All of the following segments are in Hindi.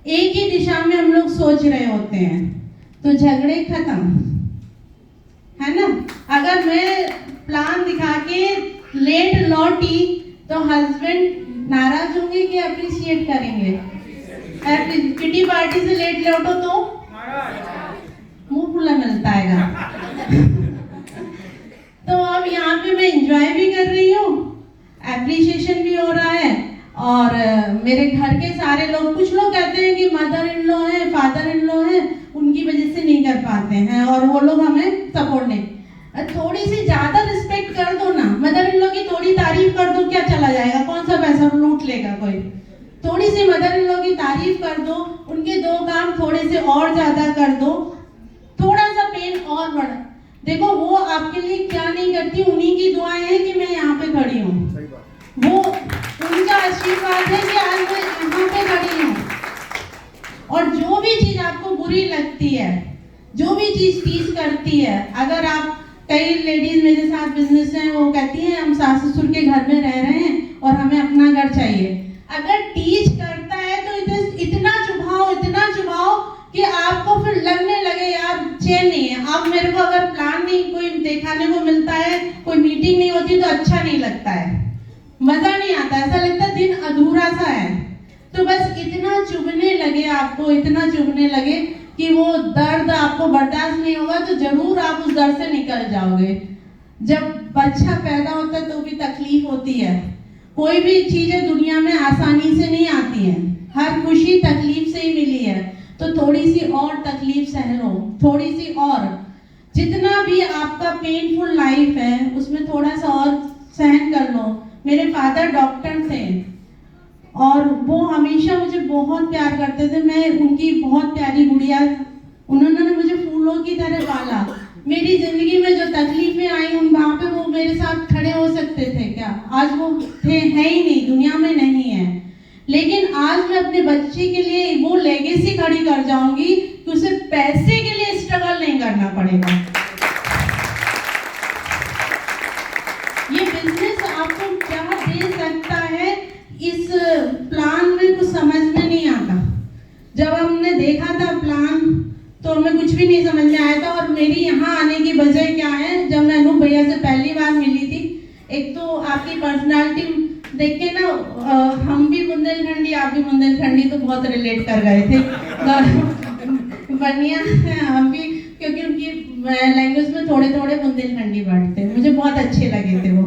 एक ही दिशा में हम लोग सोच रहे होते हैं तो झगड़े खत्म, है ना। अगर मैं प्लान दिखा के लेट लौटी तो हस्बैंड नाराज होंगे कि अप्रिशिएट करेंगे? किटी पार्टी से लेट लौटो तो मुंह खुला मिलता है। तो अब यहाँ पे मैं एंजॉय भी कर रही हूँ, एप्रिशिएशन भी हो रहा है, और मेरे घर के सारे लोग, कुछ लोग कहते हैं कि मदर इन लॉ है, फादर इन लॉ है, उनकी वजह से नहीं कर पाते हैं और वो लोग हमें सपोर्ट नहीं। थोड़ी सी ज्यादा रिस्पेक्ट कर दो ना, मदर इन लॉ की थोड़ी तारीफ कर दो, क्या चला जाएगा, कौन सा पैसा लूट लेगा कोई। थोड़ी सी मदर इन लॉ की तारीफ कर दो, उनके दो काम थोड़े से और ज्यादा कर दो, थोड़ा सा पेन और बढ़ा। देखो वो आपके लिए क्या नहीं करती, उन्हीं की दुआएं हैं कि मैं यहाँ पे खड़ी हूँ, वो उनका आशीर्वाद है कि आज मैं यहाँ पे खड़ी हूँ। और जो भी चीज आपको बुरी लगती है, जो भी चीज टीज करती है, अगर आप, कई लेडीज मेरे साथ बिजनेस हैं, वो कहती हैं हम सास ससुर के घर में रह रहे हैं और हमें अपना घर चाहिए। अगर टीच करता है तो इतना चुभाओ कि आपको फिर लगने लगे यार चैन नहीं है। अब मेरे को अगर प्लान नहीं कोई दिखाने को मिलता है, कोई मीटिंग नहीं होती तो अच्छा नहीं लगता है, मजा नहीं आता, ऐसा लगता है दिन अधूरा सा है। तो बस इतना चुभने लगे आपको, इतना चुभने लगे कि वो दर्द आपको बर्दाश्त नहीं होगा, तो जरूर आप उस दर्द से निकल जाओगे। जब बच्चा पैदा होता है तो भी तकलीफ होती है, कोई भी चीजें दुनिया में आसानी से नहीं आती है, हर खुशी तकलीफ से ही मिली है। तो थोड़ी सी और तकलीफ सह लो, थोड़ी सी और, जितना भी आपका पेनफुल लाइफ है उसमें थोड़ा सा और सहन कर लो। मेरे फादर डॉक्टर थे और वो हमेशा मुझे बहुत प्यार करते थे, मैं उनकी बहुत प्यारी गुड़िया, उन्होंने मुझे फूलों की तरह पाला। मेरी जिंदगी में जो तकलीफें आई उन वहाँ पे वो मेरे साथ खड़े हो सकते थे क्या? आज वो थे, है ही नहीं, दुनिया में नहीं है। लेकिन आज मैं अपने बच्चे के लिए वो लेगेसी खड़ी कर जाऊंगी कि उसे पैसे के लिए स्ट्रगल नहीं करना पड़ेगा। ये बिजनेस आपको क्या दे सकता है, इस प्लान में कुछ समझ में नहीं आता। जब हमने देखा था प्लान तो हमें कुछ भी नहीं समझ में आया था। और मेरी यहाँ आने की वजह क्या है, जब मैं अनूप भैया से पहली बार मिली थी, एक तो आपकी पर्सनालिटी देख के ना, हम भी बुंदेलखंडी, आप भी बुंदेलखंडी, तो बहुत रिलेट कर गए थे। बढ़िया, हम भी, क्योंकि उनकी लैंग्वेज में थोड़े थोड़े बुंदेलखंडी वर्ड थे, मुझे बहुत अच्छे लगे थे वो।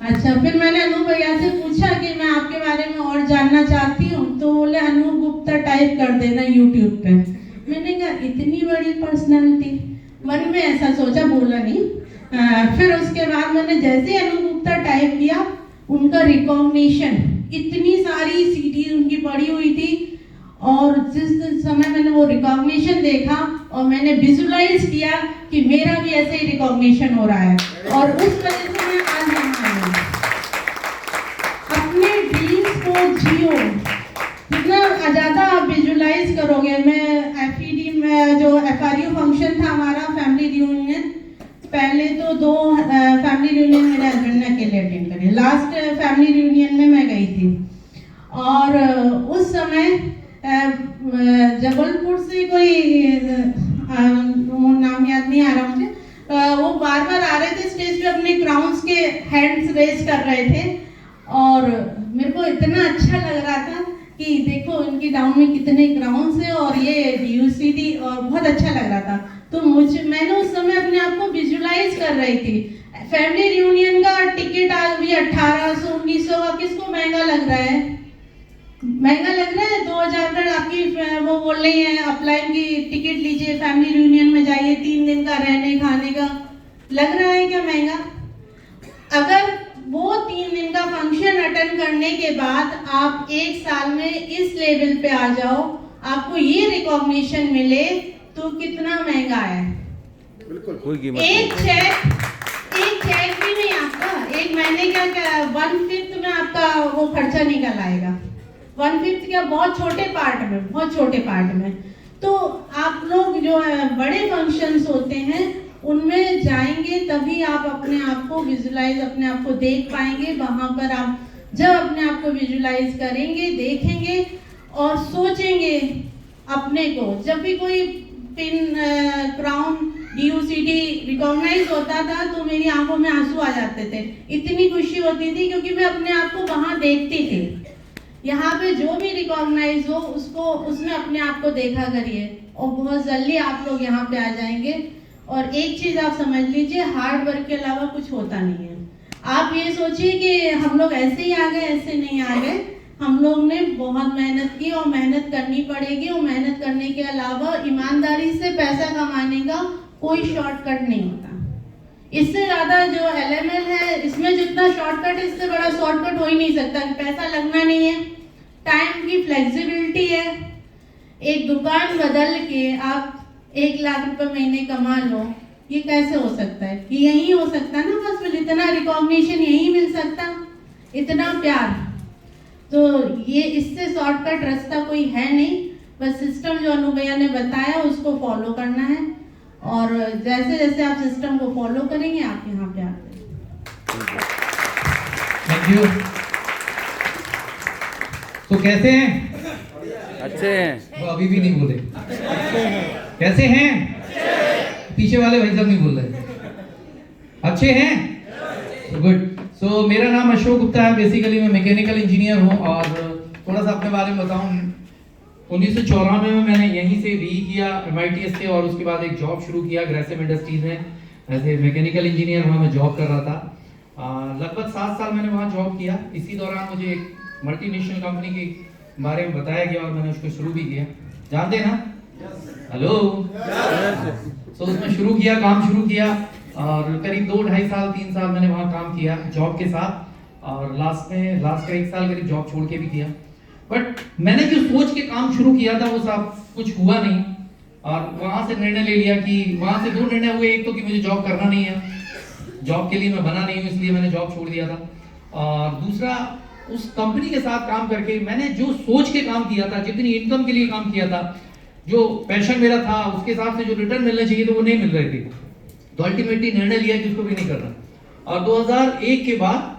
अच्छा, फिर मैंने अनूप भैया से पूछा कि मैं आपके बारे में और जानना चाहती हूँ, तो बोले अनूप गुप्ता टाइप कर देना यूट्यूब पे। मैंने कहा इतनी बड़ी पर्सनालिटी, मन में ऐसा सोचा, बोला नहीं। फिर उसके बाद मैंने जैसे अनूप गुप्ता टाइप किया, उनका रिकॉग्निशन, इतनी सारी सीडी उनकी पड़ी हुई थी, और जिस समय मैंने वो रिकॉग्निशन देखा और मैंने विजुलाइज किया कि मेरा भी ऐसे ही रिकॉग्निशन हो रहा है, और उस वजह से मैं आज यहाँ हूँ। अपने ड्रीम्स को जियो, जितना ज़्यादा आप विजुलाइज करोगे। मैं एफईडी में जो एफआरयू फंक्शन था हमारा, फैमिली रियूनियन, पहले तो 2 फैमिली रियूनियन मेरे हस्बैंड ने अकेले अटेंड करे, लास्ट फैमिली रियूनियन में मैं गई थी। और उस समय जबलपुर से कोई नाम याद नहीं आ रहा मुझे, वो बार बार आ रहे थे स्टेज पे, अपने क्राउन्स के हैंड्स रेज कर रहे थे, और मेरे को इतना अच्छा लग रहा था कि देखो इनकी डाउन में कितने क्राउन्स है और ये DUCD, और बहुत अच्छा लग रहा था। तो मैंने उस समय अपने आप को विजुलाइज कर रही थी। फैमिली रियूनियन का टिकट आज भी 1800 1900 का, किसको महंगा लग रहा है? महंगा लग रहा है। 2000 का आपकी वो बोल रही है अपलाइन की टिकट लीजिए, फैमिली रियूनियन में जाइए, 3 दिन का रहने खाने का, लग रहा है क्या महंगा? अगर वो 3 दिन का फंक्शन अटेंड करने के बाद आप 1 साल में इस लेवल पे आ जाओ, आपको ये रिकॉग्निशन मिले, तो कितना महंगा है? बिल्कुल कोई कीमत नहीं। एक चेक भी नहीं आपका, एक महीने का 1/5 में आपका वो खर्चा निकल आएगा। 1/5 क्या, बहुत छोटे पार्ट में। तो आप लोग जो बड़े फंक्शंस होते हैं उनमें जाएंगे, तभी आप अपने आप को विजुलाइज, अपने आप को देख पाएंगे। वहां पर आप जब अपने आप को विजुलाइज करेंगे, देखेंगे, और सोचेंगे अपने को। जब भी कोई पिन क्राउन DUCD रिकॉग्नाइज होता था तो मेरी आंखों में आंसू आ जाते थे, इतनी खुशी होती थी क्योंकि मैं अपने आप को वहां देखती थी। यहाँ पे जो भी रिकॉग्नाइज हो उसको, उसमें अपने आप को देखा करिए और बहुत जल्दी आप लोग यहाँ पे आ जाएंगे। और एक चीज आप समझ लीजिए, हार्ड वर्क के अलावा कुछ होता नहीं है। आप ये सोचिए कि हम लोग ऐसे ही आ गए, ऐसे नहीं आ गए। हम लोग ने बहुत मेहनत की और मेहनत करनी पड़ेगी, और मेहनत करने के अलावा ईमानदारी से पैसा कमाने का कोई शॉर्टकट नहीं होता। इससे ज्यादा जो LML है, इसमें जितना शॉर्टकट है, इससे बड़ा शॉर्टकट हो ही नहीं सकता। पैसा लगना नहीं है, टाइम की फ्लेक्सिबिलिटी है। एक दुकान बदल के आप 1 लाख रुपए महीने कमा लो, ये कैसे हो सकता है? ये यही हो सकता है ना, बस इतना रिकॉग्निशन यही मिल सकता, इतना प्यार। तो ये इससे शॉर्टकट रास्ता कोई है नहीं, बस सिस्टम जो अनु भैया ने बताया उसको फॉलो करना है, और जैसे जैसे आप सिस्टम को फॉलो करेंगे आप यहाँ पे आते हैं। Thank you. तो कैसे हैं? अच्छे हैं। वो अभी भी नहीं बोले। कैसे हैं? पीछे वाले भाई साहब नहीं बोल रहे। अच्छे हैं? गुड। सो मेरा नाम अशोक गुप्ता है। बेसिकली मैं मैकेनिकल इंजीनियर हूँ, और थोड़ा सा अपने बारे में बताऊँ। 1994 में मैंने यहीं से BE किया MITS से, और उसके बाद एक जॉब शुरू किया ग्रेसिम इंडस्ट्रीज में एज ए मैकेनिकल इंजीनियर। वहाँ मैं जॉब कर रहा था। लगभग 7 साल मैंने वहाँ जॉब किया। इसी दौरान मुझे एक मल्टीनेशनल कंपनी के बारे में बताया गया और मैंने उसको शुरू भी किया। जानते हैं ना? हेलो। सो उसमें शुरू किया, काम शुरू किया, और करीब 2-2.5 साल 3 साल मैंने वहाँ काम किया जॉब के साथ, और लास्ट का 1 साल करीब जॉब छोड़ के भी किया। बट मैंने जो सोच के काम शुरू किया था वो सब कुछ हुआ नहीं, और वहाँ से निर्णय ले लिया कि वहाँ से 2 निर्णय हुए। एक तो कि मुझे जॉब करना नहीं है, जॉब के लिए मैं बना नहीं हूँ, इसलिए मैंने जॉब छोड़ दिया था। और दूसरा, उस कंपनी के साथ काम करके मैंने जो सोच के काम किया था, जितनी इनकम के लिए काम किया था, जो पैशन मेरा था, उसके हिसाब से जो रिटर्न मिलने चाहिए तो वो नहीं मिल रहे थे। तो अल्टीमेटली निर्णय लिया कि उसको भी नहीं करना। और 2001 के बाद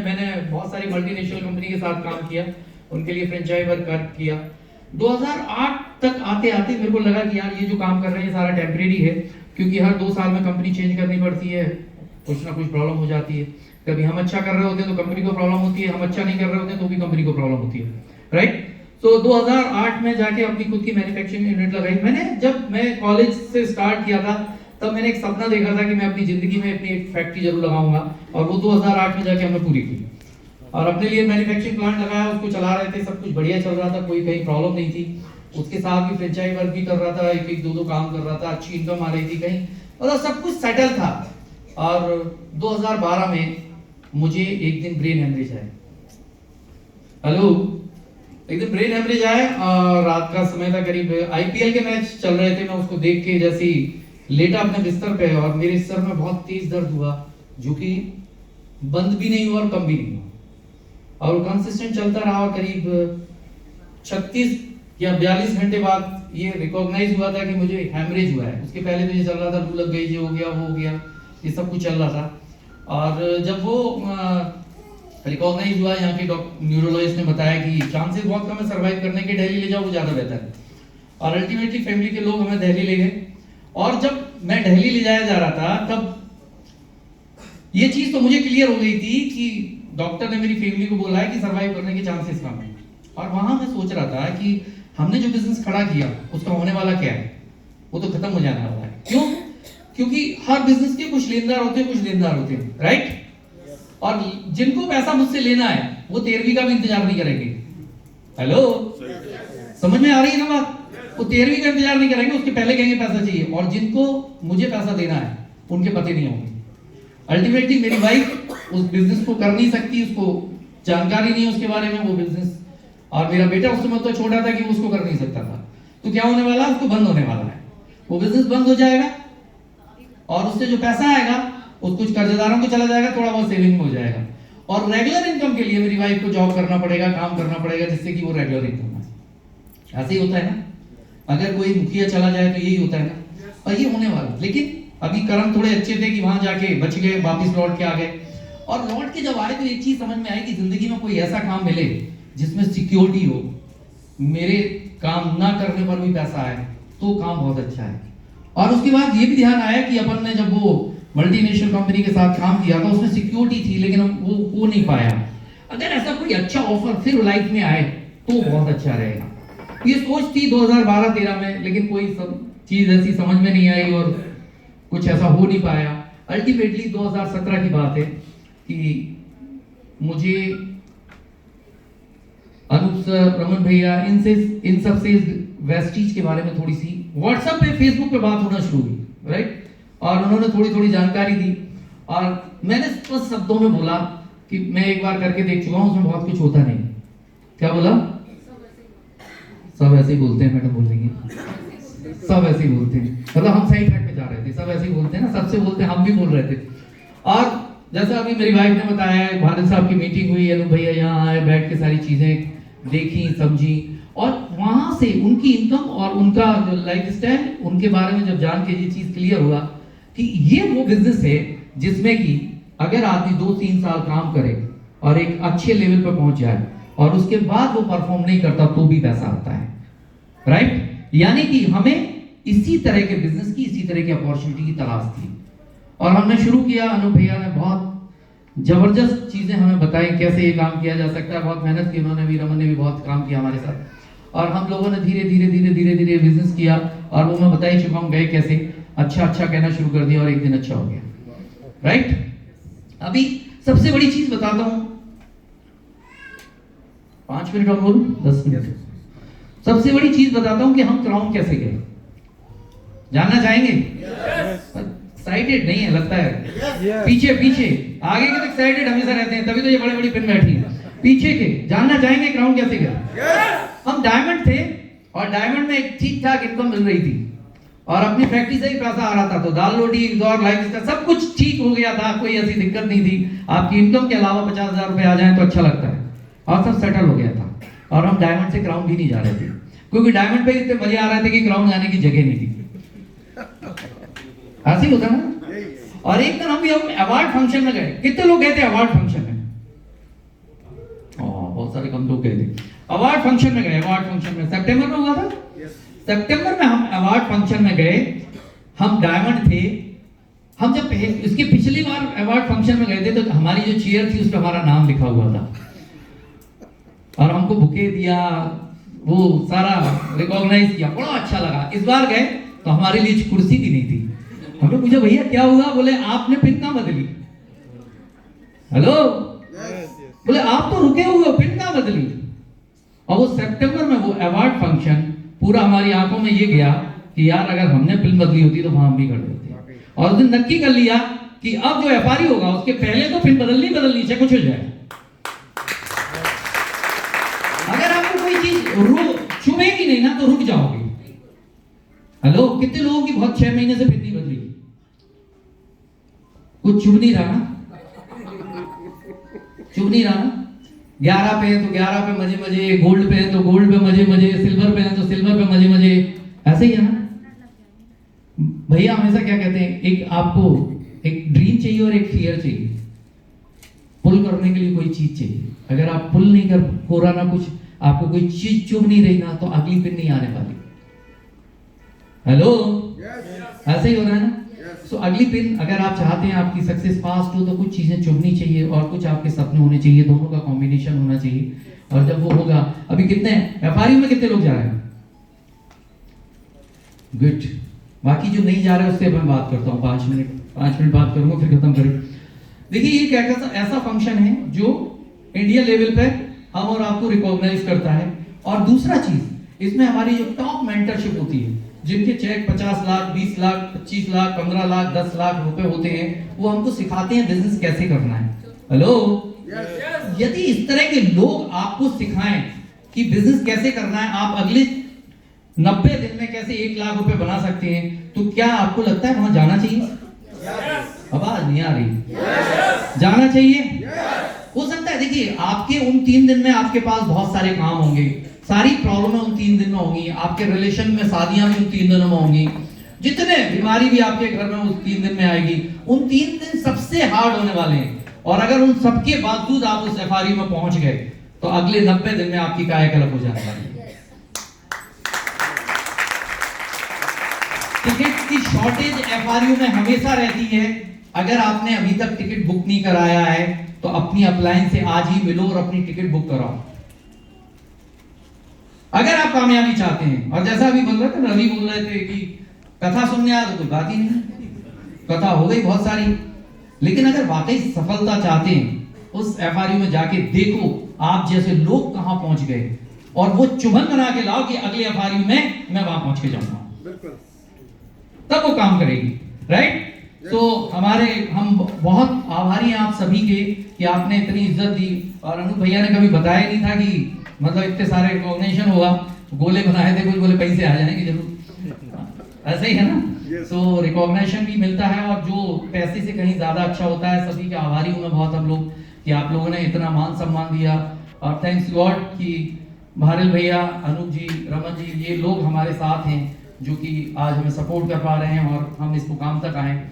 मैंने बहुत सारी मल्टीनेशनल कंपनी के साथ काम किया, उनके लिए फ्रेंचाइज वर्क किया। 2008 तक आते आते मेरे को लगा कि यार ये जो काम कर रहे हैं सारा टेम्परेरी है, क्योंकि हर 2 साल में कंपनी चेंज करनी पड़ती है, कुछ ना कुछ प्रॉब्लम हो जाती है। कभी हम अच्छा कर रहे होते हैं तो कंपनी को प्रॉब्लम होती है, हम अच्छा नहीं कर रहे होते तो भी कंपनी को प्रॉब्लम होती है, राइट। तो 2008 में जाके अपनी खुद की मैन्युफैक्चरिंग यूनिट लगाई। जब मैं कॉलेज से स्टार्ट किया था तब मैंने एक सपना देखा था कि मैं अपनी जिंदगी में अपनी एक फैक्ट्री जरूर लगाऊंगा, और वो 2008 में जाके हमने पूरी की, और अपने लिए मैन्युफैक्चरिंग प्लांट लगाया, उसको चला रहे थे, सब कुछ बढ़िया चल रहा था, कोई कहीं प्रॉब्लम नहीं थी। उसके साथ भी फ्रेंचाइज वर्क भी कर रहा था, 1-2 काम कर रहा था, अच्छी इनकम आ रही थी कहीं, मतलब सब कुछ सेटल था। और 2012 में मुझे एक दिन ब्रेन हेमरेज आया। हेलो। एक दिन ब्रेन हेमरेज आया, और रात का समय था, करीब IPL के मैच चल रहे थे। मैं उसको देख के जैसे ही लेटा अपने बिस्तर पे, और मेरे सर में बहुत तेज दर्द हुआ, जो कि बंद भी नहीं हुआ और कम भी नहीं हुआ, और कंसिस्टेंट चलता रहा। और करीब 36 या 42 घंटे बाद ये रिकॉग्नाइज हुआ था कि मुझे हेमरेज हुआ है। उसके पहले तो ये चल रहा था, लू लग गई, ये हो गया, वो हो गया, ये सब कुछ चल रहा था। और जब वो रिकॉग्नाइज हुआ, यहाँ के न्यूरोलॉजिस्ट ने बताया कि चांसेस बहुत कम है सर्वाइव करने के, दिल्ली ले जाओ, वो ज्यादा बेहतर है। और अल्टीमेटली फैमिली के लोग हमें दिल्ली ले गए, और जब मैं दिल्ली ले जाया जा रहा था तब ये चीज तो मुझे क्लियर हो गई थी कि डॉक्टर ने मेरी फैमिली को बोला है कि सर्वाइव करने के चांसेस कम है। और वहां मैं सोच रहा था कि हमने जो बिजनेस खड़ा किया उसका होने वाला क्या है, वो तो खत्म हो जाने वाला है। क्यों? क्योंकि हर बिजनेस के कुछ लेनदार होते हैं, कुछ देनदार होते हैं, राइट। और जिनको पैसा मुझसे लेना है वो 13वीं का भी इंतजार नहीं करेंगे। हेलो, समझ में आ रही है ना बात? वो 13वीं का इंतजार नहीं करेंगे, उसके पहले कहेंगे पैसा चाहिए। और जिनको मुझे पैसा देना है उनके पते नहीं होंगे। अल्टीमेटली मेरी वाइफ उस बिजनेस को कर नहीं सकती, उसको जानकारी नहीं है उसके बारे में, वो बिजनेस। और मेरा बेटा उस समय तो छोटा था कि वो उसको कर नहीं सकता था। तो क्या होने वाला है? उसको बंद होने वाला है, वो बिजनेस बंद हो जाएगा, और उससे जो पैसा आएगा उस कुछ कर्जदारों को चला जाएगा, थोड़ा बहुत सेविंग में हो जाएगा। और रेगुलर इनकम के लिए मेरी वाइफ को जॉब करना पड़ेगा, काम करना पड़ेगा, जिससे कि वो रेगुलर इनकम है। ऐसे ही होता है ना, अगर कोई मुखिया चला जाए तो यही होता है ना, और ये होने वाला। लेकिन अभी कर्म थोड़े अच्छे थे कि वहां जाके बच गए, वापस लौट के आ गए। और लौट के जब आए तो एक चीज समझ में आई कि जिंदगी में कोई ऐसा काम मिले जिसमें सिक्योरिटी हो, मेरे काम ना करने पर भी पैसा आए तो काम बहुत अच्छा है। और उसके बाद ये भी ध्यान आया कि अपन ने जब वो मल्टीनेशनल कंपनी के साथ काम किया था उसमें सिक्योरिटी थी, लेकिन हम वो नहीं पाया। अगर ऐसा कोई अच्छा ऑफर फिर लाइफ में आए तो बहुत अच्छा रहेगा। ये सोच थी 2012-13 में, लेकिन कोई सब चीज ऐसी समझ में नहीं आई और कुछ ऐसा हो नहीं पाया। अल्टीमेटली 2017 की बात है कि मुझे अनूप सर, रमन भैया, इन सब से वेस्टीज के बारे में थोड़ी सी व्हाट्सएप पे, फेसबुक पे बात होना शुरू हुई, राइट। और उन्होंने थोड़ी थोड़ी जानकारी दी और मैंने स्पष्ट शब्दों में बोला कि मैं एक बार करके देख चुका हूं, उसमें बहुत कुछ होता नहीं। क्या बोला? सब ऐसे ही बोलते हैं, मैडम बोल देंगे सब ऐसे ही बोलते हैं, मतलब हम सही ट्रैक पे जा रहे थे, सब ऐसे ही बोलते हैं ना, सबसे बोलते हैं, हम भी बोल रहे थे। और जैसा अभी मेरी वाइफ ने बताया, भारत साहब की मीटिंग हुई, अनु भैया यहाँ आए, बैठ के सारी चीजें देखी, समझी, और वहां से उनकी इनकम और उनका जो लाइफस्टाइल, उनके बारे में जब जान के ये चीज क्लियर हुआ कि ये वो बिजनेस है जिसमें कि अगर आदमी 2-3 साल काम करे और एक अच्छे लेवल पर पहुंच जाए और उसके बाद वो परफॉर्म नहीं करता तो भी पैसा आता है, राइट। यानी कि हमें इसी तरह के बिजनेस की, इसी तरह की अपॉर्चुनिटी की तलाश थी और हमने शुरू किया। अनु भैया ने बहुत जबरदस्त चीजें हमें बताई कैसे ये काम किया जा सकता है, बहुत मेहनत की उन्होंने भी, रमन ने भी बहुत काम किया हमारे साथ, और हम लोगों ने धीरे धीरे बिजनेस किया और वो मैं बता ही चुका हूँ गए कैसे, अच्छा कहना शुरू कर दिया और एक दिन अच्छा हो गया, राइट। अभी सबसे बड़ी चीज बताता हूँ, 5 मिनट और बोलूं, 10 मिनट। सबसे बड़ी चीज बताता हूं कि हम क्राउन कैसे गए, जानना चाहेंगे? एक्साइटेड नहीं है लगता है, पीछे आगे के तो एक्साइटेड हमेशा रहते हैं, तभी तो ये बड़े बड़ी पिन बैठी है। पीछे के जानना चाहेंगे क्राउन कैसे गए? हम डायमंड थे और डायमंड में एक ठीक ठाक इनकम मिल रही थी और अपनी फैक्ट्री से ही पैसा आ रहा था, तो दाल रोटी और लाइफ सब कुछ ठीक हो गया था, कोई ऐसी दिक्कत नहीं थी। आपकी इनकम के अलावा 50,000 रुपए आ जाए तो अच्छा लगता है, और सब सेटल हो गया था। और हम डायमंड से क्राउन भी नहीं जा रहे थे, क्योंकि डायमंड पे इतने मजे आ रहे थे कि क्राउन जाने की जगह नहीं थी। ऐसे ही होता ना। और एक दिन हम अवार्ड फंक्शन में गए। कितने लोग गए थे अवार्ड फंक्शन में? बहुत सारे कम लोग गए थे अवार्ड फंक्शन में। अवार्ड फंक्शन में सितंबर में हुआ था। सितंबर में हम अवार्ड फंक्शन में गए, हम डायमंड थे। हम जब इसके पिछली बार अवार्ड फंक्शन में गए थे तो हमारी जो चेयर थी उस पर हमारा नाम लिखा हुआ था और हमको बुके दिया, वो सारा रिकॉग्नाइज किया, बड़ा अच्छा लगा। इस बार गए तो हमारे लिए कुर्सी भी नहीं थी। हमने पूछा भैया क्या हुआ? बोले आपने पिन कहाँ बदली? हेलो, बोले आप तो रुके हुए हो, पिन कहाँ बदली? और वो सितंबर में वो अवार्ड फंक्शन पूरा हमारी आंखों में ये गया कि यार अगर हमने पिन बदली होती तो वहां हम भी कर देते। और उस दिन नक्की कर लिया कि अब जो एफआरई होगा उसके पहले तो पिन बदलनी चाहे कुछ हो जाए। अगर आपको कोई चीज चुभेगी नहीं ना तो रुक जाओगे। हेलो, कितने लोगों की बहुत 6 महीने से पिन नहीं बदली? कुछ चुभ नहीं रहा ना? 11 पे है तो 11 पे मजे, गोल्ड पे है तो गोल्ड पे मजे, सिल्वर पे है तो सिल्वर पे मजे, ऐसे ही है ना। भैया हमेशा क्या कहते हैं, एक आपको एक ड्रीम चाहिए और एक फियर चाहिए। पुल करने के लिए कोई चीज चाहिए। अगर आप पुल नहीं हो रहा ना, कुछ आपको कोई चीज चुभ नहीं रही ना, तो अगली पिन नहीं आने वाली। हेलो, ऐसे ही हो रहा है ना। सो अगली पिन अगर आप चाहते हैं आपकी सक्सेस फास्ट हो तो कुछ चीजें चुभनी चाहिए और कुछ आपके सपने होने चाहिए, दोनों का कॉम्बिनेशन होना चाहिए। और जब वो होगा, अभी कितने एफआरयू में कितने लोग जा रहे हैं? गुड। बाकी जो नहीं जा रहे उससे मैं बात करता हूँ, 5 मिनट बात करूंगा फिर खत्म करें। देखिए ये क्या ऐसा फंक्शन है जो इंडिया लेवल पे हम और आपको रिकॉग्नाइज करता है। और दूसरा चीज, इसमें हमारी जो टॉप मेंटरशिप होती है, जिनके चेक 50 लाख, 20 लाख, 25 लाख, 15 लाख, 10 लाख रुपए होते हैं, वो हमको सिखाते हैं बिजनेस कैसे करना है। हेलो, यदि इस तरह के लोग आपको सिखाएं कि बिजनेस कैसे करना है, आप अगले 90 दिन में कैसे 1 लाख रुपए बना सकते हैं, तो क्या आपको लगता है वहां जाना चाहिए? आवाज नहीं आ रही। जाना चाहिए। हो सकता है, देखिए आपके उन 3 दिन में आपके पास बहुत सारे काम होंगे, सारी प्रॉब्लम उन 3 दिन में होंगी, आपके रिलेशन में शादियां भी उन 3 दिनों में होंगी, जितने बीमारी भी आपके घर में उस 3 दिन में आएगी। उन 3 दिन सबसे हार्ड होने वाले हैं। और अगर उन सबके बावजूद आप उस एफआरयू में पहुंच गए तो अगले 90 दिन में आपकी कायाकल्प हो जाने वाली है। टिकट की शॉर्टेज एफआरयू में हमेशा रहती है। अगर आपने अभी तक टिकट बुक नहीं कराया है तो अपनी अपलाइन से आज ही मिलो और अपनी टिकट बुक कराओ, अगर आप कामयाबी चाहते हैं। और जैसा अभी बोल रहे थे, रवि बोल रहे थे कि कथा सुनने आया तो कोई बात ही नहीं, कथा हो गई बहुत सारी, लेकिन अगर वाकई सफलता चाहते हैं उस एफआरयू में जाके देखो आप जैसे लोग कहां पहुंच गए और वो चुभन बना के लाओ कि अगले एफआरयू में मैं वहां पहुंच के जाऊंगा, तब वो काम करेगी, राइट। तो हम बहुत आभारी हैं आप सभी के कि आपने इतनी इज्जत दी। और अनूप भैया ने कभी बताया नहीं था कि मतलब इतने सारे रिकॉग्निशन होगा, गोले बनाए थे, कुछ बोले पैसे आ जाएंगे जरूर, ऐसे ही है ना। तो रिकॉग्निशन भी मिलता है और जो पैसे से कहीं ज्यादा अच्छा होता है। सभी के आभारी हूं मैं बहुत हम लोग कि आप लोगों ने इतना मान सम्मान दिया। और थैंक्स गॉड कि भारल भैया, अनूप जी, रमन जी, ये लोग हमारे साथ हैं जो कि आज हमें सपोर्ट कर पा रहे हैं और हम इस मुकाम तक आए।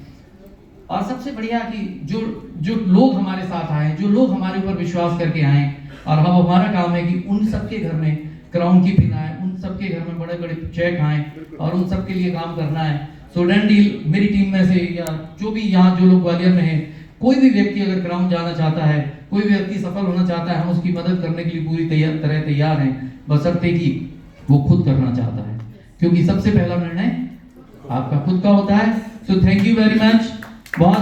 और सबसे बढ़िया कि जो लोग हमारे साथ आए, जो लोग हमारे ऊपर विश्वास करके आए, और हम हमारा काम है कि उन सबके घर में क्राउन की पिन आए, उन सबके घर में बड़े बड़े चेक आए और उन सबके लिए काम करना है। सो डन डील, मेरी टीम में से या जो भी यहाँ जो लोग ग्वालियर में है, कोई भी व्यक्ति अगर क्राउन जाना चाहता है, कोई भी व्यक्ति सफल होना चाहता है, हम उसकी मदद करने के लिए पूरी तरह तैयार हैं, बशर्ते कि वो खुद करना चाहता है, क्योंकि सबसे पहला निर्णय आपका खुद का होता है। So thank you very much. बहुत